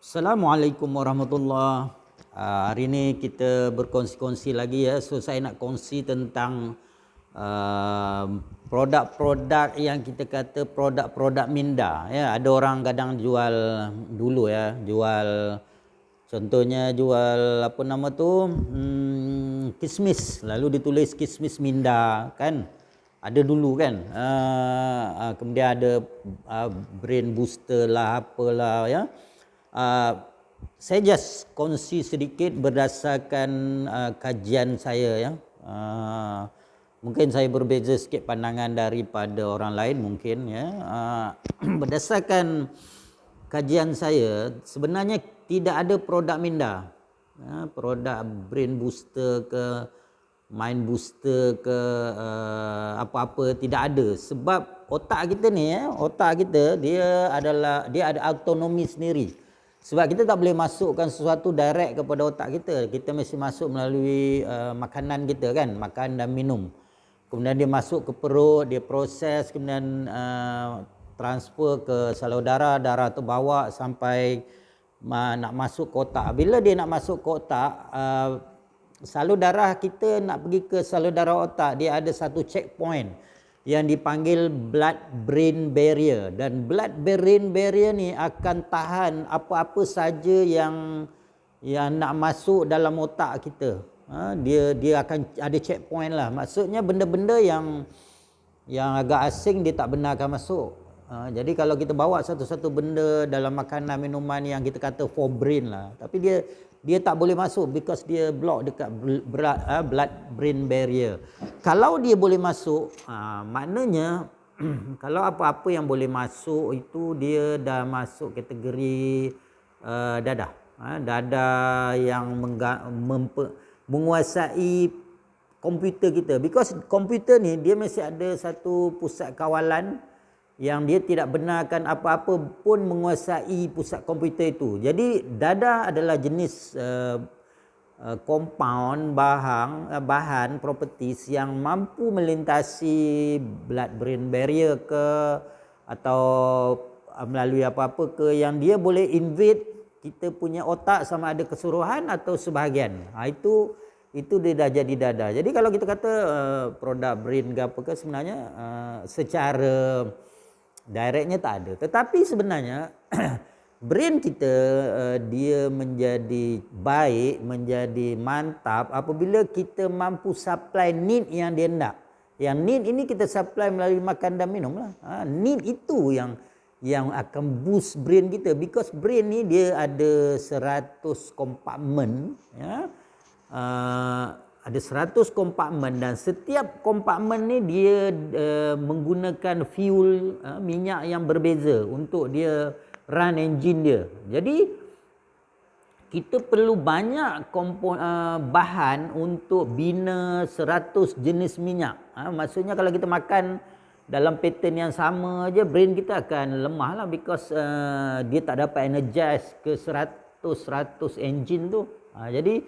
Assalamualaikum warahmatullahi. Hari ini kita berkongsi-kongsi lagi ya. So saya nak kongsi tentang produk-produk yang kita kata produk-produk minda ya. Ada orang kadang jual dulu ya, contohnya jual apa nama tu? Kismis, lalu ditulis kismis minda kan. Ada dulu kan. Kemudian ada brain booster lah apalah ya. Saya just kongsi sedikit berdasarkan kajian saya ya. Mungkin saya berbeza sikit pandangan daripada orang lain mungkin ya. Berdasarkan kajian saya, sebenarnya tidak ada produk minda. Produk brain booster ke mind booster ke apa-apa tidak ada, sebab otak kita ni ya, otak kita dia ada autonomi sendiri. Sebab kita tak boleh masukkan sesuatu direct kepada otak kita. Kita mesti masuk melalui makanan kita kan, makan dan minum. Kemudian dia masuk ke perut, dia proses, kemudian transfer ke salur darah, darah tu bawa sampai nak masuk ke otak. Bila dia nak masuk ke otak, salur darah kita nak pergi ke salur darah otak, dia ada satu checkpoint yang dipanggil blood brain barrier, dan blood brain barrier ni akan tahan apa-apa saja yang nak masuk dalam otak kita. Dia akan ada checkpoint lah. Maksudnya benda-benda yang agak asing dia tak benar akan masuk. Jadi kalau kita bawa satu-satu benda dalam makanan minuman yang kita kata for brain lah, tapi dia tak boleh masuk because dia block dekat blood brain barrier. Kalau dia boleh masuk, maknanya kalau apa-apa yang boleh masuk itu dia dah masuk kategori dadah. Dadah yang menguasai komputer kita. Because komputer ni dia mesti ada satu pusat kawalan yang dia tidak benarkan apa-apa pun menguasai pusat komputer itu. Jadi dadah adalah jenis compound, bahan properties yang mampu melintasi blood brain barrier ke, atau melalui apa-apa ke, yang dia boleh invade kita punya otak sama ada keseluruhan atau sebahagian. Itu dia dah jadi dadah. Jadi kalau kita kata produk brain ke apa ke, sebenarnya secara directnya tak ada. Tetapi sebenarnya brain kita dia menjadi baik, menjadi mantap apabila kita mampu supply need yang dia nak. Yang need ini kita supply melalui makan dan minum lah. Need itu yang akan boost brain kita, because brain ni dia ada 100 kompartmen ya. Ada 100 kompartmen, dan setiap kompartmen ni dia menggunakan fuel minyak yang berbeza untuk dia run engine dia. Jadi kita perlu banyak bahan untuk bina 100 jenis minyak. Maksudnya kalau kita makan dalam pattern yang sama aja, brain kita akan lemah lah, because dia tak dapat energize ke 100 engine tu. Jadi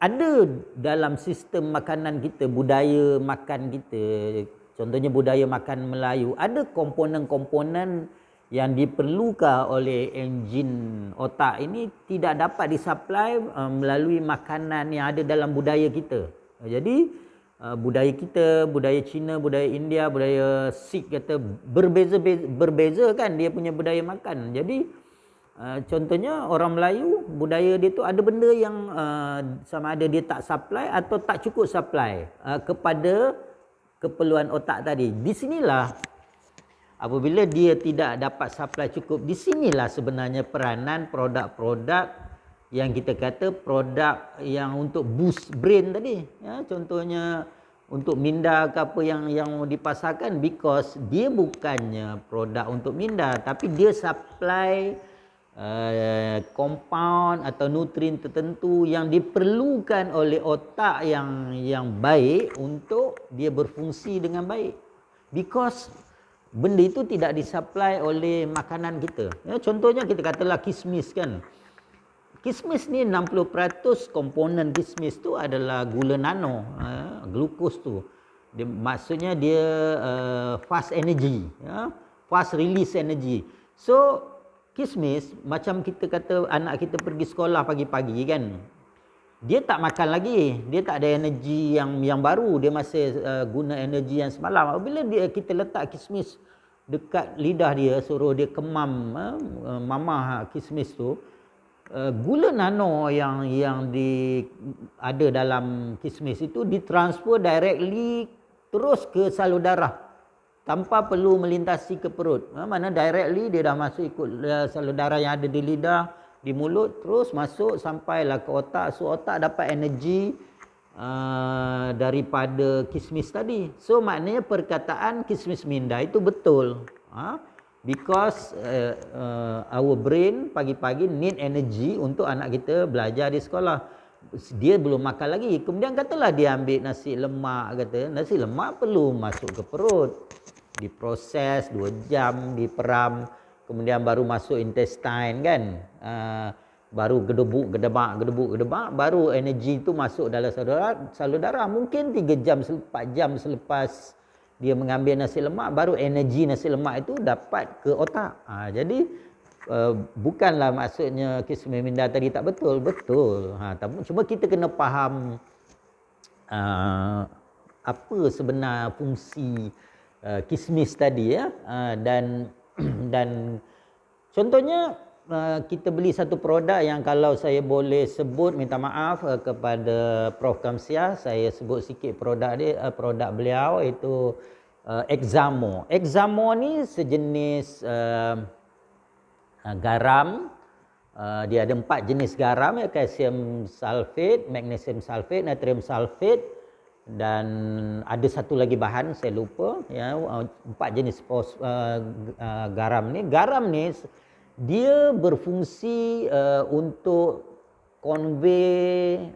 ada dalam sistem makanan kita, budaya makan kita, contohnya budaya makan Melayu, ada komponen-komponen yang diperlukan oleh enjin otak ini tidak dapat disupply melalui makanan yang ada dalam budaya kita. Jadi budaya kita, budaya Cina, budaya India, budaya Sikh kata berbeza kan dia punya budaya makan. Jadi contohnya orang Melayu, budaya dia tu ada benda yang sama ada dia tak supply atau tak cukup supply kepada keperluan otak tadi. Di sinilah apabila dia tidak dapat supply cukup, di sinilah sebenarnya peranan produk-produk yang kita kata produk yang untuk boost brain tadi ya. Contohnya untuk minda ke apa yang dipasarkan, because dia bukannya produk untuk minda, tapi dia supply compound atau nutrien tertentu yang diperlukan oleh otak yang baik untuk dia berfungsi dengan baik, because benda itu tidak disupply oleh makanan kita ya. Contohnya kita katalah kismis kan. Kismis ni 60% komponen kismis tu adalah gula nano, glukos tu. Maksudnya dia fast energy ya, fast release energy. So Kismis macam kita kata anak kita pergi sekolah pagi-pagi kan. Dia tak makan lagi, dia tak ada energi yang baru, dia masih guna energi yang semalam. Apabila kita letak kismis dekat lidah dia, suruh dia kemam mamah kismis tu, gula nano yang ada dalam kismis itu ditransfer directly terus ke salur darah tanpa perlu melintasi ke perut. Mana directly dia dah masuk ikut salur darah yang ada di lidah, di mulut, terus masuk sampailah ke otak. So otak dapat energi daripada kismis tadi. So maknanya perkataan kismis minda itu betul. Because our brain pagi-pagi need energy untuk anak kita belajar di sekolah. Dia belum makan lagi. Kemudian katalah dia ambil nasi lemak, kata nasi lemak perlu masuk ke perut, diproses 2 jam, diperam, kemudian baru masuk intestine kan. Baru gedebuk, gedebak, baru energi itu masuk dalam salur darah. Mungkin 3 jam, 4 jam selepas dia mengambil nasi lemak, baru energi nasi lemak itu dapat ke otak. Jadi bukanlah maksudnya kismis minda tadi tak betul. Betul. Cuma kita kena faham apa sebenar fungsi kismis tadi ya. Dan contohnya kita beli satu produk yang kalau saya boleh sebut, minta maaf kepada Prof Kamsiah, saya sebut sikit produk beliau, itu Examo. Examo ni sejenis garam. Dia ada 4 jenis garam, ya, kalsium sulfate, magnesium sulfate, natrium sulfate, dan ada satu lagi bahan saya lupa ya. 4 jenis garam ni. Garam ni dia berfungsi untuk convey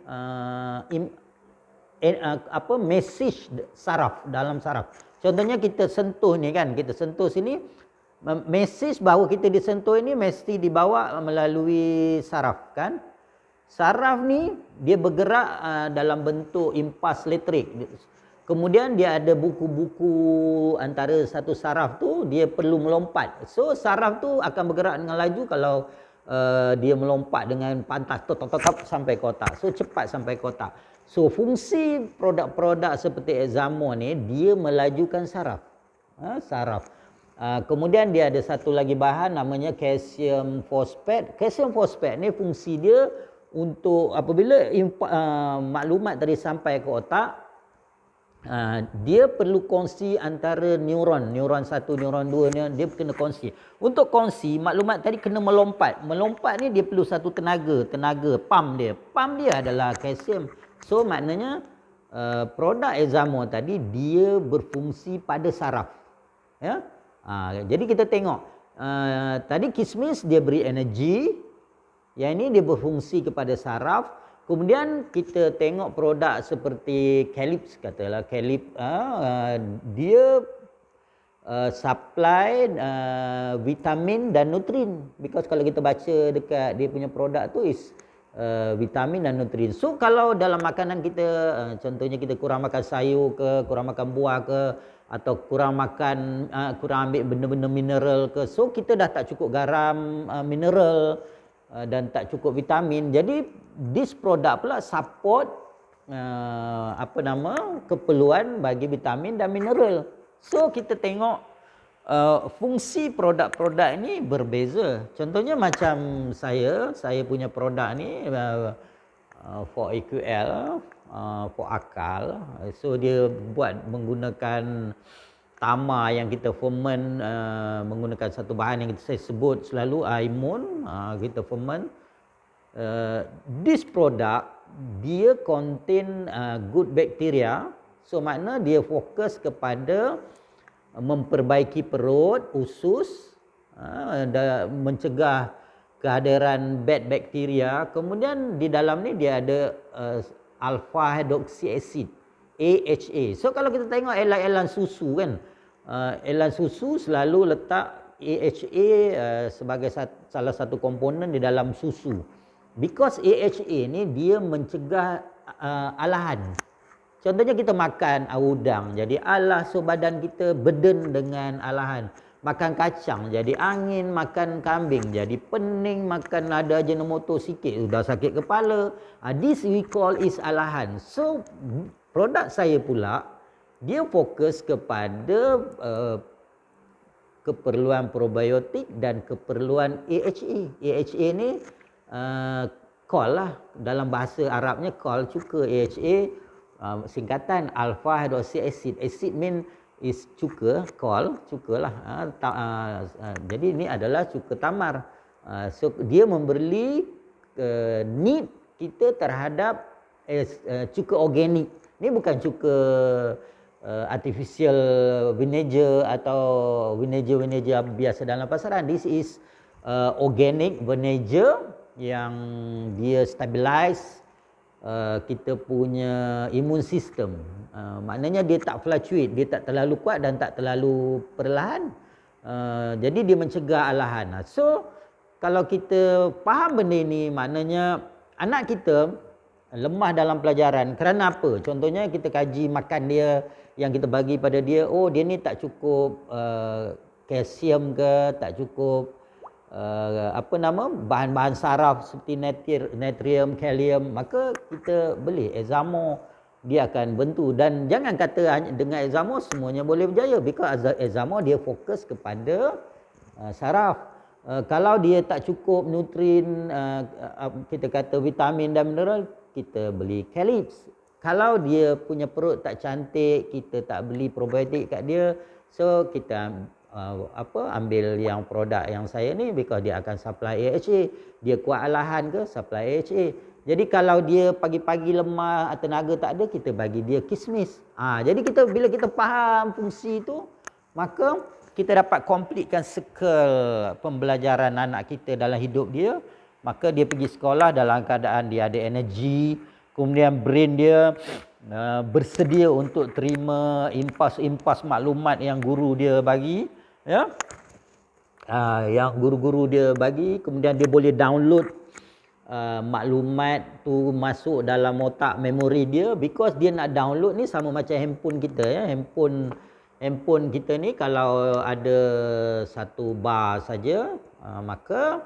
message saraf dalam saraf. Contohnya kita sentuh ni kan, kita sentuh sini, message bahawa kita disentuh ini mesti dibawa melalui saraf kan. Saraf ni dia bergerak dalam bentuk impas elektrik. Kemudian dia ada buku-buku antara satu saraf tu, dia perlu melompat. So saraf tu akan bergerak dengan laju kalau dia melompat dengan pantas sampai ke otak. So cepat sampai ke otak. So fungsi produk-produk seperti Examo ni, dia melajukan saraf. Saraf. Kemudian dia ada satu lagi bahan namanya kalsium fosfat. Kalsium fosfat ni fungsi dia untuk apabila maklumat tadi sampai ke otak, dia perlu kongsi antara neuron 1, neuron 2 dia kena kongsi. Untuk kongsi maklumat tadi kena melompat. Melompat ni dia perlu satu tenaga, pump dia adalah kalsium. So maknanya produk Examo tadi dia berfungsi pada saraf. Ya. Jadi kita tengok tadi kismis dia beri energi, yang ini dia berfungsi kepada saraf. Kemudian kita tengok produk seperti Calypso, katalah Calypso, dia supply vitamin dan nutrien. Because kalau kita baca dekat dia punya produk tu is vitamin dan nutrien. So kalau dalam makanan kita, contohnya kita kurang makan sayur ke, kurang makan buah ke, atau kurang makan, kurang ambil benda-benda mineral ke, so kita dah tak cukup garam, mineral, dan tak cukup vitamin. Jadi this produk pula support keperluan bagi vitamin dan mineral. So kita tengok fungsi produk-produk ini berbeza. Contohnya macam saya punya produk ni for EQL, for akal. So dia buat menggunakan tama yang kita ferment, menggunakan satu bahan yang saya sebut selalu, imun, kita ferment. This product dia contain good bacteria. So makna dia fokus kepada memperbaiki perut, usus, mencegah kehadiran bad bacteria. Kemudian di dalam ni dia ada alpha hydroxy acid, AHA. So kalau kita tengok elan susu kan, elan susu selalu letak AHA sebagai salah satu komponen di dalam susu. Because AHA ni dia mencegah alahan. Contohnya kita makan udang, jadi alah, so badan kita burden dengan alahan. Makan kacang jadi angin, makan kambing jadi pening, makan ada ajinomoto sikit sudah sakit kepala. This we call is alahan. So produk saya pula dia fokus kepada keperluan probiotik dan keperluan AHA. AHA ni kol lah, dalam bahasa Arabnya kol, cuka. AHA singkatan alpha hydroxy acid. Acid mean is cuka, kol, cuka lah. Jadi ini adalah cuka tamar. So dia memberi need kita terhadap cuka organik. Ini bukan cuka artificial vinegar atau vinegar biasa dalam pasaran. This is organic vinegar yang dia stabilize kita punya imun sistem. Maknanya dia tak fluctuate, dia tak terlalu kuat dan tak terlalu perlahan. Jadi dia mencegah alahan. So kalau kita faham benda ini, maknanya anak kita lemah dalam pelajaran kerana apa? Contohnya kita kaji makan dia, yang kita bagi pada dia, oh dia ni tak cukup kalsium ke, tak cukup bahan-bahan saraf seperti natrium, kalium, maka kita beli Examo, dia akan bentu. Dan jangan kata dengan Examo semuanya boleh berjaya, because Examo dia fokus kepada saraf. Kalau dia tak cukup nutrien, kita kata vitamin dan mineral, kita beli Calypso. Kalau dia punya perut tak cantik, kita tak beli probiotik kat dia, so kita ambil yang produk yang saya ni, because dia akan supply AHA. Dia kuat alahan ke, supply AHA. Jadi kalau dia pagi-pagi lemah, tenaga tak ada, kita bagi dia kismis. Jadi bila kita faham fungsi tu, maka kita dapat completekan circle pembelajaran anak kita dalam hidup dia. Maka dia pergi sekolah dalam keadaan dia ada energi, kemudian brain dia bersedia untuk terima impas-impas maklumat yang guru dia bagi, ya. Yang guru-guru dia bagi, kemudian dia boleh download maklumat tu masuk dalam otak memori dia, because dia nak download ni sama macam handphone kita, ya. Handphone kita ni kalau ada 1 bar saja, maka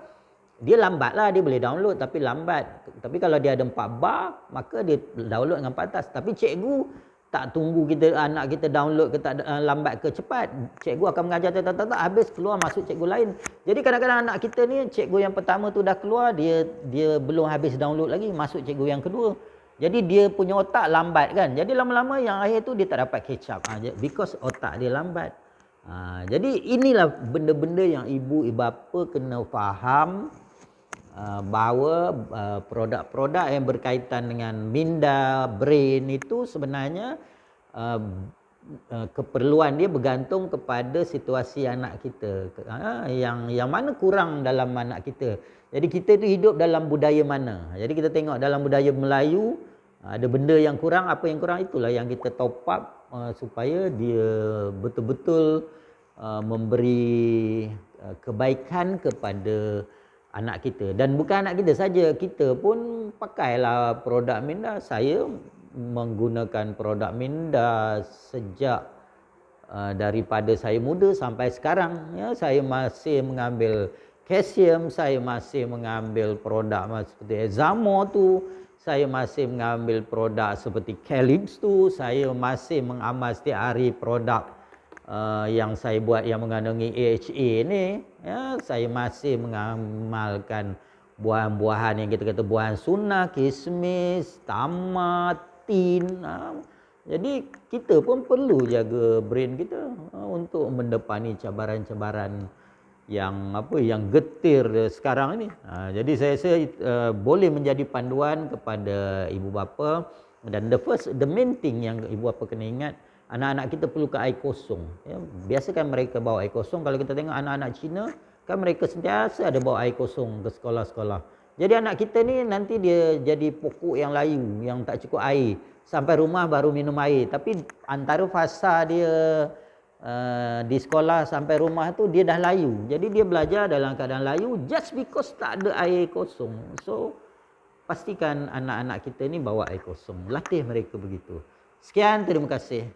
dia lambat lah, dia boleh download tapi lambat. Tapi kalau dia ada 4 bar, maka dia download dengan patas. Tapi cikgu tak tunggu anak kita download ke tak lambat ke cepat. Cikgu akan mengajar tak habis keluar masuk cikgu lain. Jadi kadang-kadang anak kita ni, cikgu yang pertama tu dah keluar, dia belum habis download lagi, masuk cikgu yang kedua. Jadi dia punya otak lambat kan. Jadi lama-lama yang akhir tu dia tak dapat catch up, because otak dia lambat. Jadi inilah benda-benda yang ibu bapa kena faham, bahawa produk-produk yang berkaitan dengan minda, brain itu sebenarnya keperluan dia bergantung kepada situasi anak kita. Yang mana kurang dalam anak kita. Jadi kita tu hidup dalam budaya mana. Jadi kita tengok dalam budaya Melayu, ada benda yang kurang, apa yang kurang itulah yang kita top up supaya dia betul-betul memberi kebaikan kepada anak kita. Dan bukan anak kita saja, kita pun pakailah produk minda. Saya menggunakan produk minda sejak daripada saya muda sampai sekarang, ya. Saya masih mengambil kalsium, saya masih mengambil produk seperti Examo tu, saya masih mengambil produk seperti Calypso tu, saya masih mengamal setiap hari produk yang saya buat yang mengandungi AHA ni, ya. Saya masih mengamalkan buah-buahan yang kita kata buahan sunnah, kismis, tamar, tin. Jadi kita pun perlu jaga brain kita untuk mendepani cabaran-cabaran yang getir sekarang ini. Jadi saya rasa boleh menjadi panduan kepada ibu bapa. Dan the main thing yang ibu bapa kena ingat, anak-anak kita perlukan air kosong, ya. Biasakan mereka bawa air kosong. Kalau kita tengok anak-anak Cina, kan mereka sentiasa ada bawa air kosong ke sekolah-sekolah. Jadi anak kita ni nanti dia jadi pokok yang layu, yang tak cukup air. Sampai rumah baru minum air. Tapi antara fasa dia di sekolah sampai rumah tu dia dah layu. Jadi dia belajar dalam keadaan layu just because tak ada air kosong. So pastikan anak-anak kita ni bawa air kosong. Latih mereka begitu. Sekian, terima kasih.